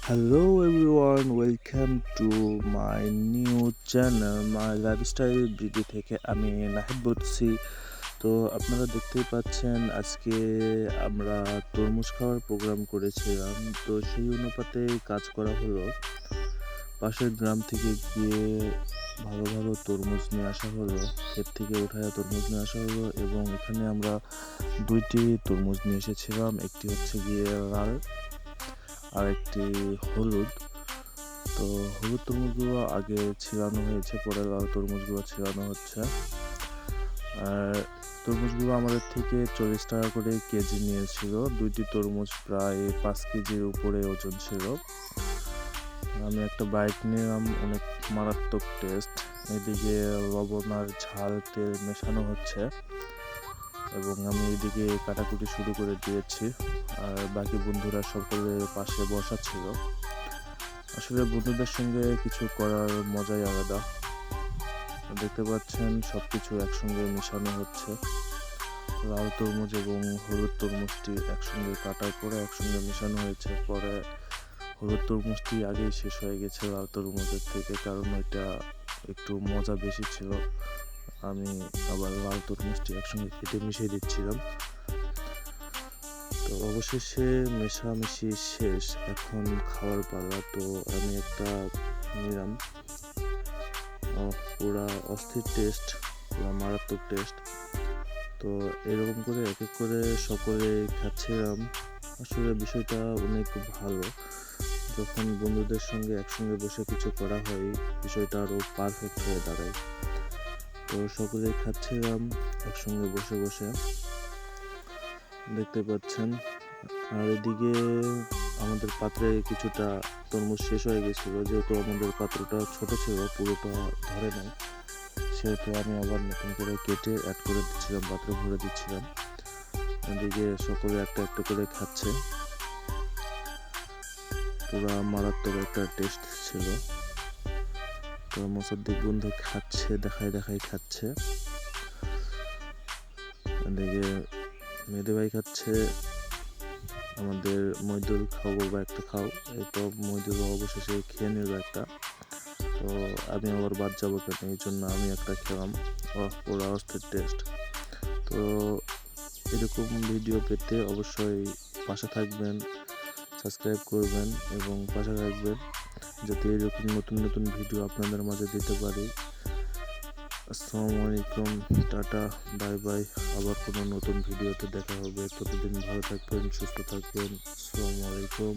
Hello everyone, welcome to my new channel, my lifestyle video থেকে আমি নাহিদ বলছি। তো আপনারা দেখতেই পাচ্ছেন আজকে আমরা তরমুজ খাওয়ার প্রোগ্রাম করেছিলাম। তো সেই অনুপাতে কাজ করা হলো, পাশের গ্রাম থেকে গিয়ে ভালো ভালো তরমুজ নিয়ে আসা হলো, ক্ষেত থেকে উঠায় তরমুজ নিয়ে আসা হলো এবং এখানে আমরা দুইটি তরমুজ নিয়ে এসেছিলাম। একটি হচ্ছে গিয়ে লাল আর একটি হলুদ। তো হলুদ তরমুজগুলো আগে ছিলানো হয়েছে, পরে লাল তরমুজগুলো ছিলানো হচ্ছে। আর তরমুজগুলো আমাদের থেকে 40 টাকা করে কেজি নিয়েছিল। দুইটি তরমুজ প্রায় 5 কেজির উপরে ওজন ছিল। আমি একটা বাইট নিলাম, অনেক মারাত্মক টেস্ট। এদিকে লবণ আর ঝাল তেল মেশানো হচ্ছে এবং আমি এদিকে কাটাকুটি শুরু করে দিয়েছি। আর বাকি বন্ধুরা সকলে পাশে বসা ছিল। আসলে বন্ধুদের সঙ্গে কিছু করার মজাই আলাদা। দেখতে পাচ্ছেন সবকিছু একসঙ্গে মেশানো হচ্ছে। লাল তরমুজ এবং হলুদ তরমুজটি একসঙ্গে কাটার পরে একসঙ্গে মেশানো হয়েছে। পরে হলুদ তরমুজটি আগেই শেষ হয়ে গেছে লাল তরমুজের থেকে, কারণ ওইটা একটু মজা বেশি ছিল। আমি আবার লাল তরমুজটি একসঙ্গে কেটে মিশিয়ে দিচ্ছিলাম। তো অবশেষে মেশামেশি শেষ, এখন খাওয়ার পালা। তো আমি একটা নিলাম, পুরা অস্থির টেস্ট, পুরা মারাত্মক টেস্ট। তো এরকম করে এক এক করে সকলে খাচ্ছিলাম। আসলে বিষয়টা অনেক ভালো, যখন বন্ধুদের সঙ্গে একসঙ্গে বসে কিছু করা হয় বিষয়টা আরও পারফেক্ট হয়ে দাঁড়ায়। তো সকলে খাচ্ছিলাম একসঙ্গে বসে বসে, দেখতে পাচ্ছেন। আর এদিকে আমাদের পাত্রে কিছুটা তরমুজ শেষ হয়ে গেছিল, যেহেতু আমাদের পাত্রটা ছোট ছিল, পুরোটা ধরে নাই, সেহেতু আমি আবার নতুন করে কেটে অ্যাড করে দিচ্ছিলাম, পাত্রে ভরে দিচ্ছিলাম। এদিকে সকলে একটা একটা করে খাচ্ছে। পুরা মারাত্মক একটা টেস্ট ছিল। তো মোসাদ্দিক বন্ধু খাচ্ছে, দেখাই দেখাই খাচ্ছে। এদিকে মেহেদি ভাই খাচ্ছে। আমাদের মইদুল, খাও বলবা একটা খাও। এই তো মইদুল অবশেষে খেয়ে নিল একটা। তো আমি আবার বাদ যাবো কেন, এই জন্য আমি একটা খেলাম। পুরা অস্থির টেস্ট। তো এরকম ভিডিও পেতে অবশ্যই পাশে থাকবেন, সাবস্ক্রাইব করবেন এবং পাশে থাকবেন, যাতে এরকম নতুন নতুন ভিডিও আপনাদের মাঝে দিতে পারি। আসসালামু আলাইকুম, টাটা, বাই বাই। আবার কোনো নতুন ভিডিওতে দেখা হবে। ততদিন ভালো থাকবেন, সুস্থ থাকবেন। আসসালামু আলাইকুম।